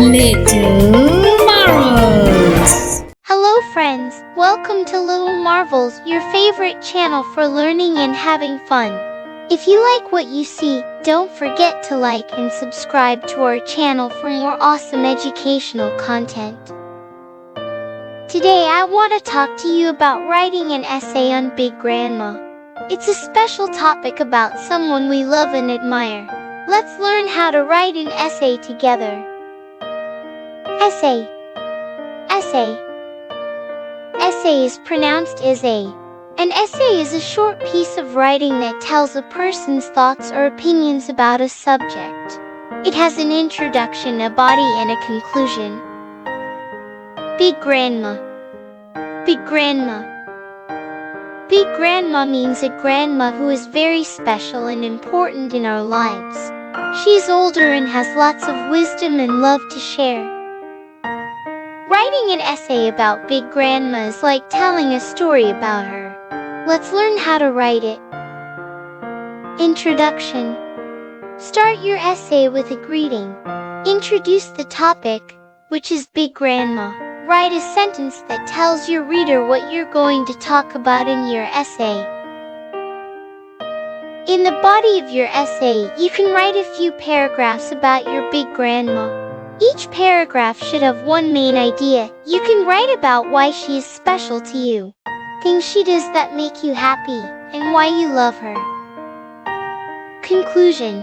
Little Marvels. Hello friends, welcome to Little Marvels, your favorite channel for learning and having fun. If you like what you see, don't forget to like and subscribe to our channel for more awesome educational content. Today I want to talk to you about writing an essay on Big Grandma. It's a special topic about someone we love and admire. Let's learn how to write an essay together. Essay. Essay. Essay is pronounced as a. An essay is a short piece of writing that tells a person's thoughts or opinions about a subject. It has an introduction, a body, and a conclusion. Big Grandma. Big Grandma. Big Grandma means a grandma who is very special and important in our lives. She is older and has lots of wisdom and love to share. Writing an essay about Big Grandma is like telling a story about her. Let's learn how to write it. Introduction. Start your essay with a greeting. Introduce the topic, which is Big Grandma. Write a sentence that tells your reader what you're going to talk about in your essay. In the body of your essay, you can write a few paragraphs about your Big Grandma. Each paragraph should have one main idea. You can write about why she is special to you, things she does that make you happy, and why you love her. Conclusion.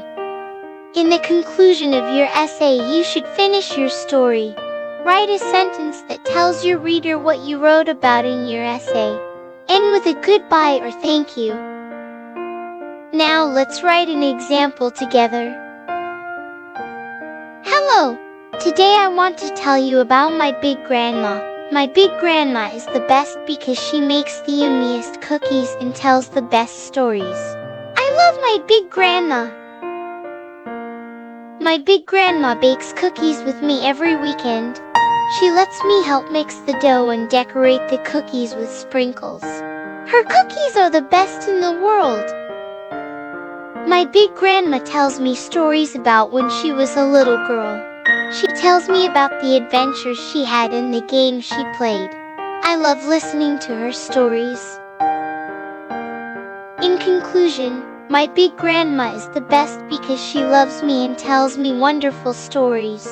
In the conclusion of your essay, you should finish your story. Write a sentence that tells your reader what you wrote about in your essay. End with a goodbye or thank you. Now let's write an example together. Hello! Today I want to tell you about my Big Grandma. My Big Grandma is the best because she makes the yummiest cookies and tells the best stories. I love my Big Grandma. My Big Grandma bakes cookies with me every weekend. She lets me help mix the dough and decorate the cookies with sprinkles. Her cookies are the best in the world. My Big Grandma tells me stories about when she was a little girl. She tells me about the adventures she had and the games she played. I love listening to her stories. In conclusion, my Big Grandma is the best because she loves me and tells me wonderful stories.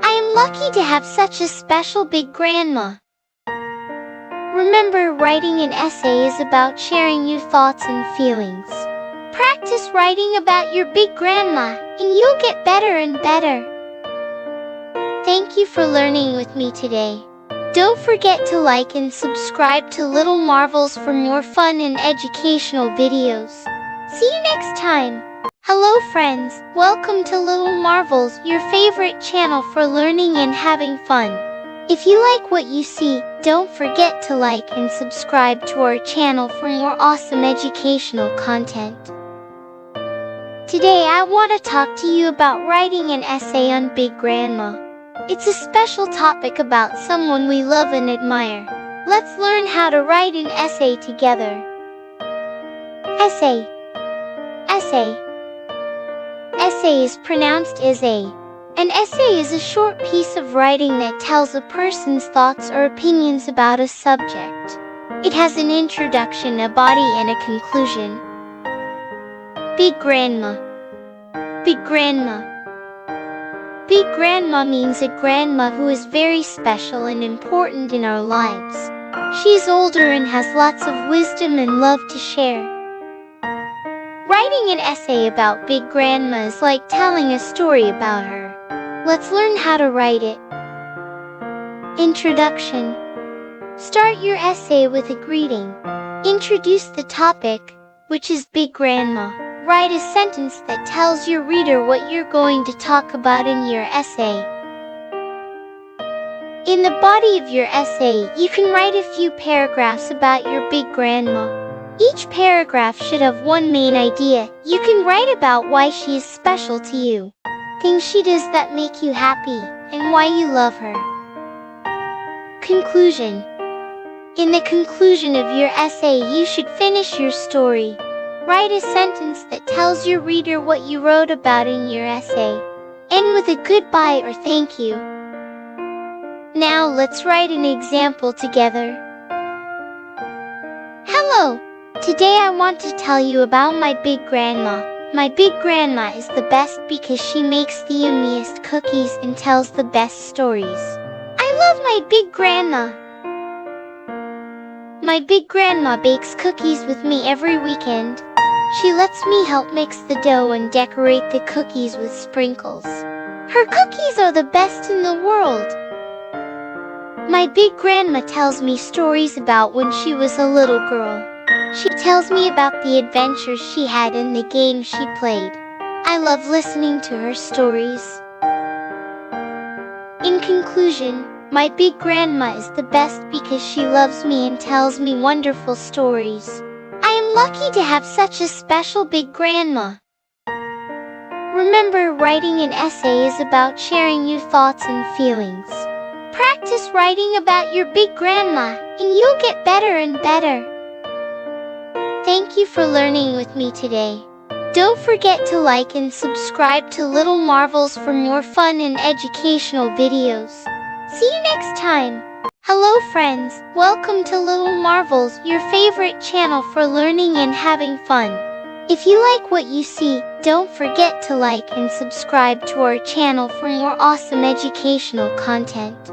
I am lucky to have such a special Big Grandma. Remember, writing an essay is about sharing your thoughts and feelings. Practice writing about your Big Grandma, and you'll get better and better. Thank you for learning with me today. Don't forget to like and subscribe to Little Marvels for more fun and educational videos. See you next time. Hello friends, welcome to Little Marvels, your favorite channel for learning and having fun. If you like what you see, don't forget to like and subscribe to our channel for more awesome educational content. Today I want to talk to you about writing an essay on Big Grandma. It's a special topic about someone we love and admire. Let's learn how to write an essay together. Essay. Essay. Essay is pronounced as a. An essay is a short piece of writing that tells a person's thoughts or opinions about a subject. It has an introduction, a body, and a conclusion. Big Grandma. Big Grandma. Big Grandma means a grandma who is very special and important in our lives. She is older and has lots of wisdom and love to share. Writing an essay about Big Grandma is like telling a story about her. Let's learn how to write it. Introduction. Start your essay with a greeting. Introduce the topic, which is Big Grandma. Write a sentence that tells your reader what you're going to talk about in your essay. In the body of your essay, you can write a few paragraphs about your Big Grandma. Each paragraph should have one main idea. You can write about why she is special to you, things she does that make you happy, and why you love her. Conclusion. In the conclusion of your essay, you should finish your story. Write a sentence that tells your reader what you wrote about in your essay. End with a goodbye or thank you. Now let's write an example together. Hello! Today I want to tell you about my big grandma. My big grandma is the best because she makes the yummiest cookies and tells the best stories. I love my big grandma. My big grandma bakes cookies with me every weekend. She lets me help mix the dough and decorate the cookies with sprinkles. Her cookies are the best in the world. My big grandma tells me stories about when she was a little girl. She tells me about the adventures she had and the games she played. I love listening to her stories. In conclusion, my big grandma is the best because she loves me and tells me wonderful stories. I am lucky to have such a special big grandma. Remember, writing an essay is about sharing your thoughts and feelings. Practice writing about your big grandma, and you'll get better and better. Thank you for learning with me today. Don't forget to like and subscribe to Little Marvels for more fun and educational videos. See you next time. Hello friends, welcome to Little Marvels, your favorite channel for learning and having fun. If you like what you see, don't forget to like and subscribe to our channel for more awesome educational content.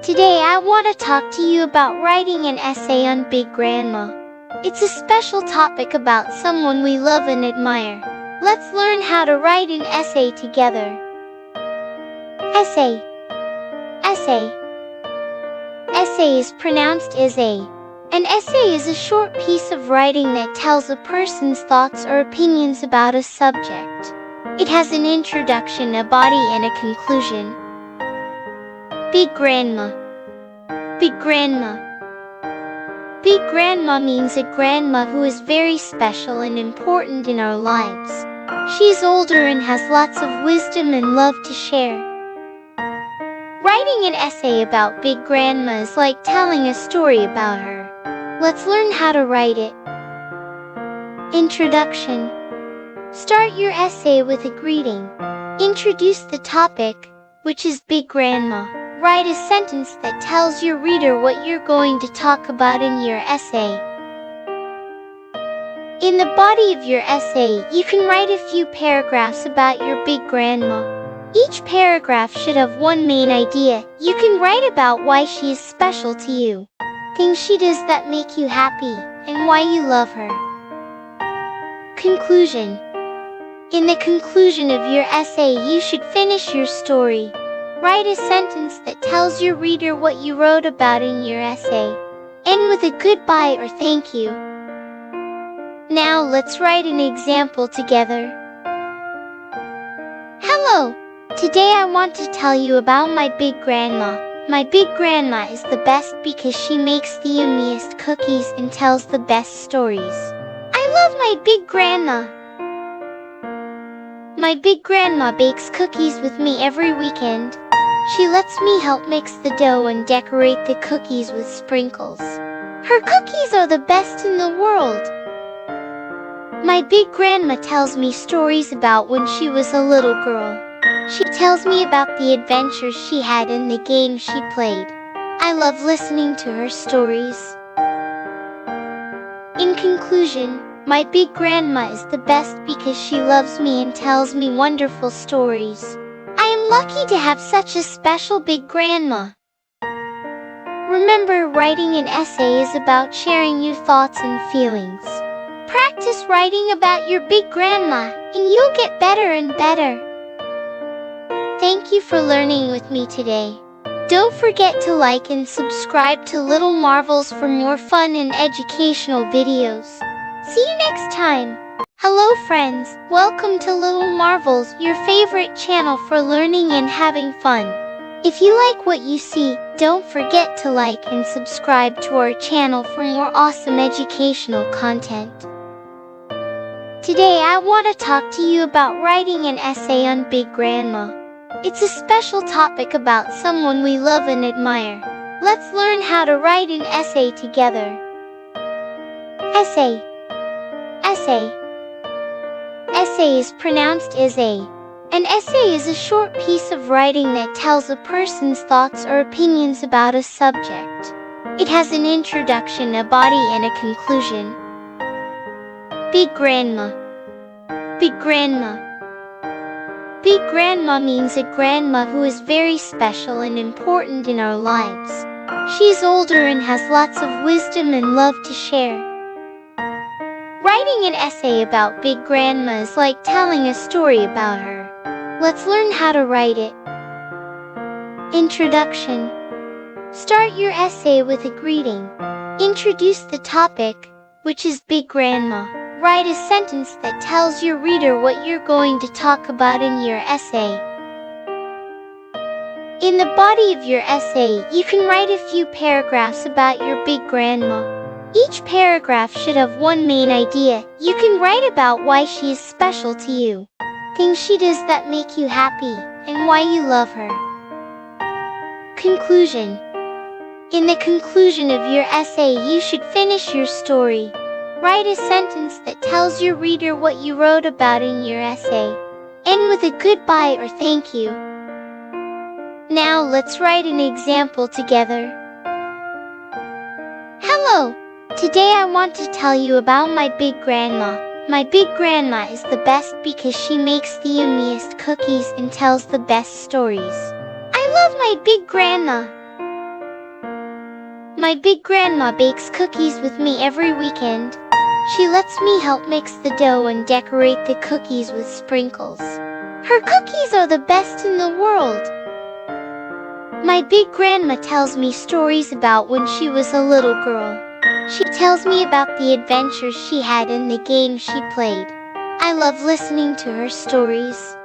Today I want to talk to you about writing an essay on Big Grandma. It's a special topic about someone we love and admire. Let's learn how to write an essay together. Essay. Essay. Essay is pronounced as a. An essay is a short piece of writing that tells a person's thoughts or opinions about a subject. It has an introduction, a body, and a conclusion. Big Grandma. Big Grandma. Big Grandma means a grandma who is very special and important in our lives. She is older and has lots of wisdom and love to share. Writing an essay about Big Grandma is like telling a story about her. Let's learn how to write it. Introduction. Start your essay with a greeting. Introduce the topic, which is Big Grandma. Write a sentence that tells your reader what you're going to talk about in your essay. In the body of your essay, you can write a few paragraphs about your big grandma. Each paragraph should have one main idea. You can write about why she is special to you, things she does that make you happy, and why you love her. Conclusion. In the conclusion of your essay, you should finish your story. Write a sentence that tells your reader what you wrote about in your essay. End with a goodbye or thank you. Now let's write an example together. Hello! Today I want to tell you about my big grandma. My big grandma is the best because she makes the yummiest cookies and tells the best stories. I love my big grandma. My big grandma bakes cookies with me every weekend. She lets me help mix the dough and decorate the cookies with sprinkles. Her cookies are the best in the world. My big grandma tells me stories about when she was a little girl. She tells me about the adventures she had and the games she played. I love listening to her stories. In conclusion, my big grandma is the best because she loves me and tells me wonderful stories. I am lucky to have such a special big grandma. Remember, writing an essay is about sharing your thoughts and feelings. Practice writing about your big grandma, and you'll get better and better. Thank you for learning with me today. Don't forget to like and subscribe to Little Marvels for more fun and educational videos. See you next time. Hello friends, welcome to Little Marvels, your favorite channel for learning and having fun. If you like what you see, don't forget to like and subscribe to our channel for more awesome educational content. Today I want to talk to you about writing an essay on Big Grandma. It's a special topic about someone we love and admire. Let's learn how to write an essay together. Essay. Essay. Essay is pronounced as a. An essay is a short piece of writing that tells a person's thoughts or opinions about a subject. It has an introduction, a body, and a conclusion. Big Grandma. Big Grandma. Big Grandma means a grandma who is very special and important in our lives. She is older and has lots of wisdom and love to share. Writing an essay about Big Grandma is like telling a story about her. Let's learn how to write it. Introduction. Start your essay with a greeting. Introduce the topic, which is Big Grandma. Write a sentence that tells your reader what you're going to talk about in your essay. In the body of your essay, you can write a few paragraphs about your Big Grandma. Each paragraph should have one main idea. You can write about why she is special to you, things she does that make you happy, and why you love her. Conclusion. In the conclusion of your essay, you should finish your story. Write a sentence that tells your reader what you wrote about in your essay. End with a goodbye or thank you. Now let's write an example together. Hello! Today I want to tell you about my Big Grandma. My Big Grandma is the best because she makes the yummiest cookies and tells the best stories. I love my Big Grandma. My Big Grandma bakes cookies with me every weekend. She lets me help mix the dough and decorate the cookies with sprinkles. Her cookies are the best in the world. My Big Grandma tells me stories about when she was a little girl. She tells me about the adventures she had and the games she played. I love listening to her stories.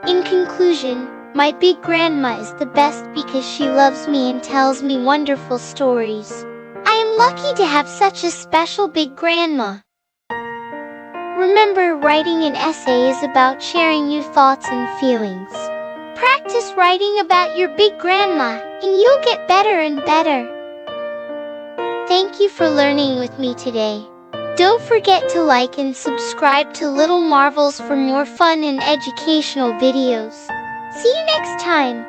In conclusion, my Big Grandma is the best because she loves me and tells me wonderful stories. I am lucky to have such a special Big Grandma. Remember, writing an essay is about sharing your thoughts and feelings. Practice writing about your Big Grandma, and you'll get better and better. Thank you for learning with me today. Don't forget to like and subscribe to Little Marvels for more fun and educational videos. See you next time!